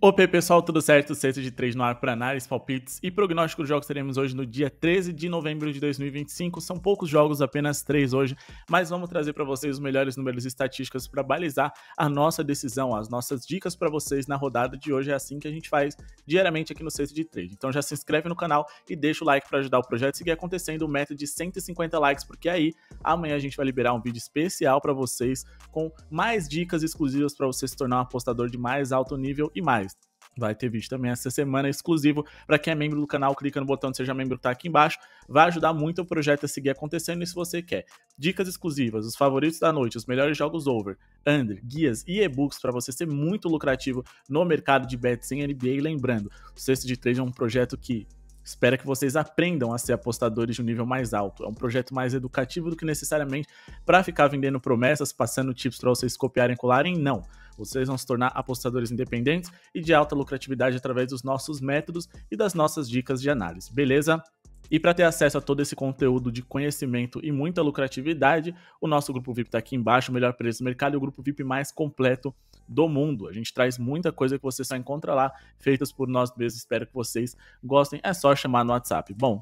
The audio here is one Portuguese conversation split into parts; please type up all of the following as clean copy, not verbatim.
Opa, pessoal, tudo certo? Sexta de 3 no ar para análise, palpites e prognóstico dos jogos teremos hoje no dia 13 de novembro de 2025. São poucos jogos, apenas 3 hoje, mas vamos trazer para vocês os melhores números e estatísticas para balizar a nossa decisão, as nossas dicas para vocês na rodada de hoje. É assim que a gente faz diariamente aqui no Sexta de 3. Então já se inscreve no canal e deixa o like para ajudar o projeto a seguir acontecendo, o meta de 150 likes, porque aí amanhã a gente vai liberar um vídeo especial para vocês com mais dicas exclusivas para você se tornar um apostador de mais alto nível e mais. Vai ter vídeo também essa semana exclusivo para quem é membro do canal, clica no botão de seja membro que tá aqui embaixo, vai ajudar muito o projeto a seguir acontecendo. E se você quer dicas exclusivas, os favoritos da noite, os melhores jogos over, under, guias e e-books para você ser muito lucrativo no mercado de bets em NBA, lembrando, o Sexta de Trade é um projeto que espera que vocês aprendam a ser apostadores de um nível mais alto. É um projeto mais educativo do que necessariamente para ficar vendendo promessas, passando tips para vocês copiarem e colarem, não. Vocês vão se tornar apostadores independentes e de alta lucratividade através dos nossos métodos e das nossas dicas de análise, beleza? E para ter acesso a todo esse conteúdo de conhecimento e muita lucratividade, o nosso grupo VIP está aqui embaixo, o melhor preço do mercado e o grupo VIP mais completo do mundo. A gente traz muita coisa que você só encontra lá, feitas por nós mesmos. Espero que vocês gostem. É só chamar no WhatsApp. Bom,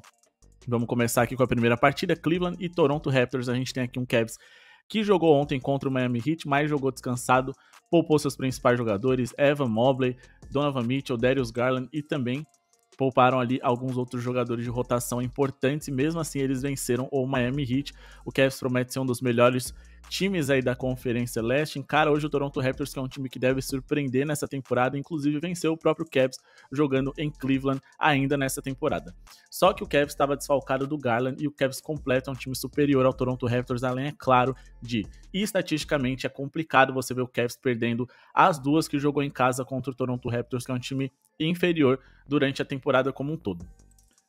vamos começar aqui com a primeira partida. Cleveland e Toronto Raptors. A gente tem aqui um Cavs que jogou ontem contra o Miami Heat, mas jogou descansado, poupou seus principais jogadores, Evan Mobley, Donovan Mitchell, Darius Garland e também pouparam ali alguns outros jogadores de rotação importantes e mesmo assim eles venceram o Miami Heat. O Cavs promete ser um dos melhores times aí da Conferência Leste. Encara hoje o Toronto Raptors, que é um time que deve surpreender nessa temporada, inclusive venceu o próprio Cavs jogando em Cleveland ainda nessa temporada. Só que o Cavs estava desfalcado do Garland e o Cavs completo é um time superior ao Toronto Raptors, além, é claro, e estatisticamente é complicado você ver o Cavs perdendo as duas que jogou em casa contra o Toronto Raptors, que é um time inferior durante a temporada como um todo.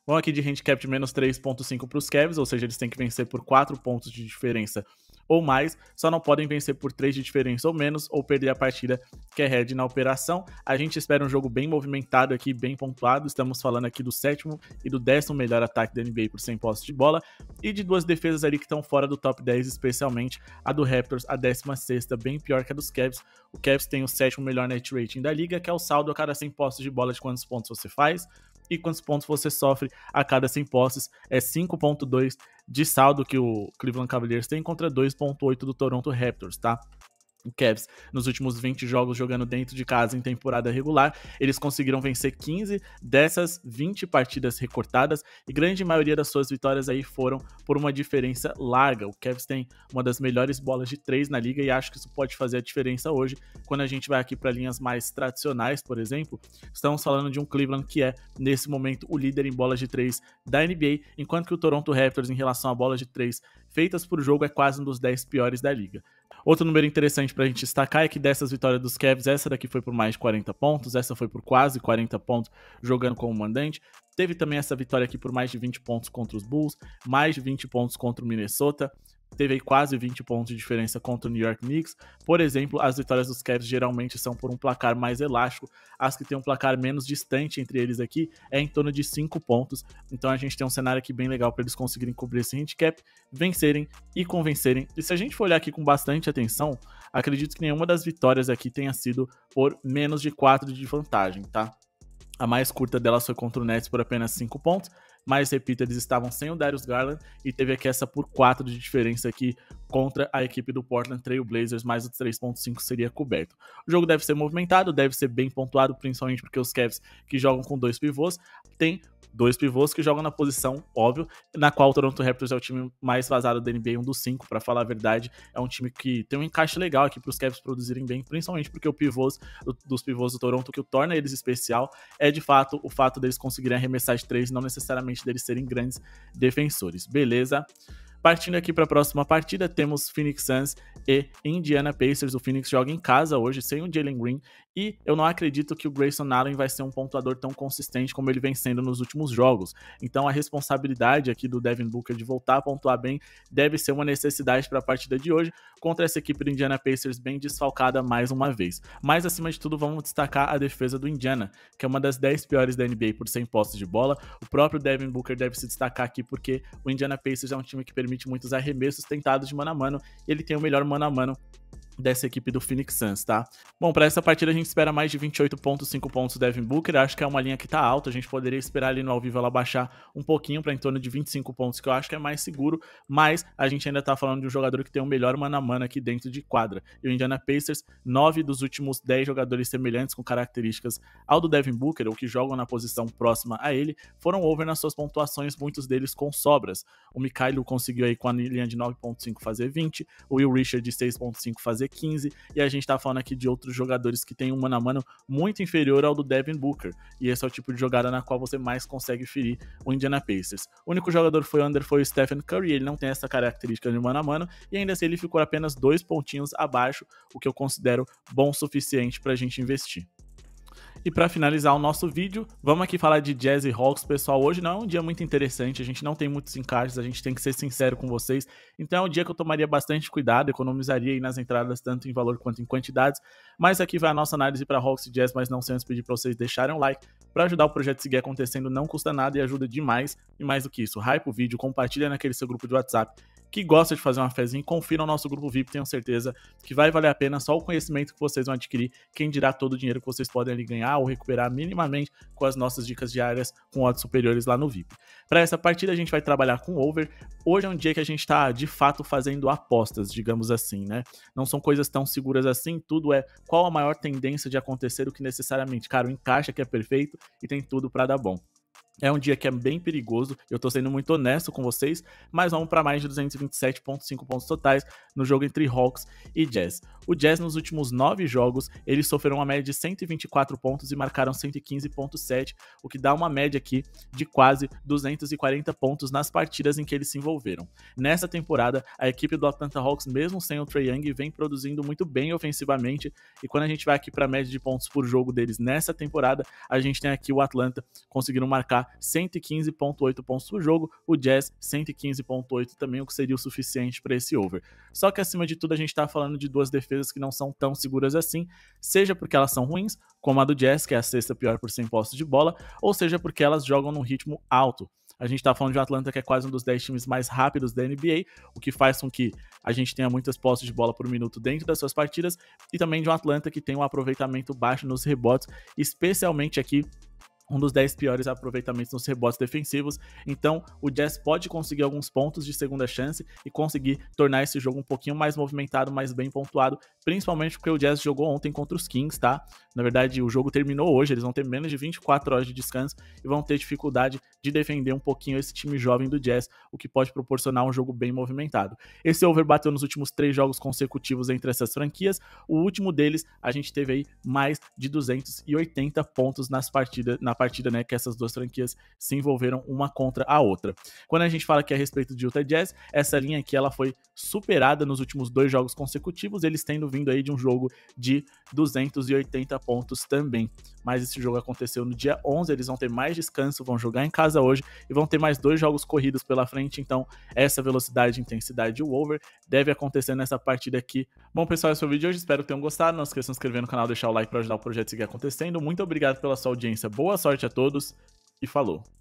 Vamos aqui de handicap de menos 3.5 para os Cavs, ou seja, eles têm que vencer por 4 pontos de diferença ou mais, só não podem vencer por 3 de diferença ou menos, ou perder a partida que é head na operação. A gente espera um jogo bem movimentado aqui, bem pontuado. Estamos falando aqui do 7º e do 10º melhor ataque da NBA por 100 posses de bola, e de duas defesas ali que estão fora do top 10, especialmente a do Raptors, a 16ª, bem pior que a dos Cavs. O Cavs tem o 7º melhor net rating da liga, que é o saldo a cada 100 posses de bola de quantos pontos você faz e quantos pontos você sofre a cada 100 posses. É 5.2 de saldo que o Cleveland Cavaliers tem contra 2.8 do Toronto Raptors, tá? O Cavs, nos últimos 20 jogos jogando dentro de casa em temporada regular, eles conseguiram vencer 15 dessas 20 partidas recortadas e grande maioria das suas vitórias aí foram por uma diferença larga. O Cavs tem uma das melhores bolas de 3 na liga e acho que isso pode fazer a diferença hoje quando a gente vai aqui para linhas mais tradicionais, por exemplo. Estamos falando de um Cleveland que é, nesse momento, o líder em bolas de 3 da NBA, enquanto que o Toronto Raptors, em relação a bolas de 3 feitas por jogo, é quase um dos 10 piores da liga. Outro número interessante pra gente destacar é que dessas vitórias dos Cavs, essa daqui foi por mais de 40 pontos, essa foi por quase 40 pontos jogando como mandante. Teve também essa vitória aqui por mais de 20 pontos contra os Bulls, mais de 20 pontos contra o Minnesota. Teve aí quase 20 pontos de diferença contra o New York Knicks. Por exemplo, as vitórias dos Cavs geralmente são por um placar mais elástico. As que tem um placar menos distante entre eles aqui é em torno de 5 pontos. Então a gente tem um cenário aqui bem legal para eles conseguirem cobrir esse handicap, vencerem e convencerem. E se a gente for olhar aqui com bastante atenção, acredito que nenhuma das vitórias aqui tenha sido por menos de 4 de vantagem, tá? A mais curta delas foi contra o Nets por apenas 5 pontos, mas repito, eles estavam sem o Darius Garland e teve aqui essa por 4 de diferença aqui contra a equipe do Portland Trail Blazers, mais o 3.5 seria coberto. O jogo deve ser movimentado, deve ser bem pontuado, principalmente porque os Cavs que jogam com 2 pivôs têm 2 pivôs que jogam na posição, óbvio, na qual o Toronto Raptors é o time mais vazado da NBA, um dos 5, para falar a verdade. É um time que tem um encaixe legal aqui para os Cavs produzirem bem, principalmente porque o dos pivôs do Toronto, o que torna eles especial é de fato o fato deles conseguirem arremessar de 3, não necessariamente deles serem grandes defensores, beleza? Partindo aqui para a próxima partida, temos Phoenix Suns e Indiana Pacers. O Phoenix joga em casa hoje, sem o Jalen Green, e eu não acredito que o Grayson Allen vai ser um pontuador tão consistente como ele vem sendo nos últimos jogos. Então a responsabilidade aqui do Devin Booker de voltar a pontuar bem deve ser uma necessidade para a partida de hoje contra essa equipe do Indiana Pacers bem desfalcada mais uma vez. Mas acima de tudo vamos destacar a defesa do Indiana, que é uma das 10 piores da NBA por 100 posses de bola. O próprio Devin Booker deve se destacar aqui porque o Indiana Pacers é um time que permite muitos arremessos tentados de mano a mano, e ele tem o melhor mano a mano dessa equipe do Phoenix Suns, tá? Bom, para essa partida a gente espera mais de 28,5 pontos do Devin Booker, acho que é uma linha que tá alta, a gente poderia esperar ali no ao vivo ela baixar um pouquinho para em torno de 25 pontos, que eu acho que é mais seguro, mas a gente ainda tá falando de um jogador que tem o melhor mano a mano aqui dentro de quadra. E o Indiana Pacers, 9 dos últimos 10 jogadores semelhantes com características ao do Devin Booker, ou que jogam na posição próxima a ele, foram over nas suas pontuações, muitos deles com sobras. O Mikhailo conseguiu aí com a linha de 9,5 fazer 20, o Will Richard de 6,5 fazer 15, e a gente tá falando aqui de outros jogadores que tem um mano a mano muito inferior ao do Devin Booker, e esse é o tipo de jogada na qual você mais consegue ferir o Indiana Pacers. O único jogador foi o Stephen Curry, ele não tem essa característica de mano a mano, e ainda assim ele ficou apenas 2 pontinhos abaixo, o que eu considero bom o suficiente pra gente investir. E para finalizar o nosso vídeo, vamos aqui falar de Jazz e Hawks, pessoal. Hoje não é um dia muito interessante, a gente não tem muitos encaixes, a gente tem que ser sincero com vocês. Então é um dia que eu tomaria bastante cuidado, economizaria aí nas entradas tanto em valor quanto em quantidades. Mas aqui vai a nossa análise para Hawks e Jazz, mas não sem antes pedir para vocês deixarem um like. Para ajudar o projeto a seguir acontecendo não custa nada e ajuda demais. E mais do que isso, hype o vídeo, compartilha naquele seu grupo de WhatsApp que gosta de fazer uma fezinha, confira o nosso grupo VIP, tenho certeza que vai valer a pena só o conhecimento que vocês vão adquirir, quem dirá todo o dinheiro que vocês podem ali ganhar ou recuperar minimamente com as nossas dicas diárias com odds superiores lá no VIP. Para essa partida a gente vai trabalhar com over. Hoje é um dia que a gente está de fato fazendo apostas, digamos assim, né? Não são coisas tão seguras assim, tudo é qual a maior tendência de acontecer do que necessariamente, cara, o encaixe que é perfeito e tem tudo para dar bom. É um dia que é bem perigoso, eu tô sendo muito honesto com vocês, mas vamos para mais de 227,5 pontos totais no jogo entre Hawks e Jazz. O Jazz nos últimos 9 jogos, eles sofreram uma média de 124 pontos e marcaram 115,7, o que dá uma média aqui de quase 240 pontos nas partidas em que eles se envolveram. Nessa temporada, a equipe do Atlanta Hawks, mesmo sem o Trae Young, vem produzindo muito bem ofensivamente, e quando a gente vai aqui para a média de pontos por jogo deles nessa temporada, a gente tem aqui o Atlanta conseguindo marcar 115,8 pontos por jogo, o Jazz 115,8 também, o que seria o suficiente para esse over. Só que acima de tudo a gente está falando de duas defesas que não são tão seguras assim, seja porque elas são ruins, como a do Jazz, que é a sexta pior por 100 posses de bola, ou seja porque elas jogam num ritmo alto. A gente tá falando de um Atlanta que é quase um dos 10 times mais rápidos da NBA, o que faz com que a gente tenha muitas posses de bola por minuto dentro das suas partidas, e também de um Atlanta que tem um aproveitamento baixo nos rebotes, especialmente aqui um dos 10 piores aproveitamentos nos rebotes defensivos. Então o Jazz pode conseguir alguns pontos de segunda chance e conseguir tornar esse jogo um pouquinho mais movimentado, mais bem pontuado, principalmente porque o Jazz jogou ontem contra os Kings, tá? Na verdade, o jogo terminou hoje, eles vão ter menos de 24 horas de descanso e vão ter dificuldade de defender um pouquinho esse time jovem do Jazz, o que pode proporcionar um jogo bem movimentado. Esse over bateu nos últimos 3 jogos consecutivos entre essas franquias, o último deles a gente teve aí mais de 280 pontos na partida, né, que essas duas franquias se envolveram uma contra a outra. Quando a gente fala aqui a respeito de Utah Jazz, essa linha aqui ela foi superada nos últimos 2 jogos consecutivos, eles tendo vindo aí de um jogo de 280 pontos também. Mas esse jogo aconteceu no dia 11, eles vão ter mais descanso, vão jogar em casa hoje e vão ter mais 2 jogos corridos pela frente, então essa velocidade e intensidade do over deve acontecer nessa partida aqui. Bom, pessoal, esse foi o vídeo de hoje, espero que tenham gostado, não esqueçam de se inscrever no canal, deixar o like para ajudar o projeto a seguir acontecendo. Muito obrigado pela sua audiência, boa sorte a todos e falou!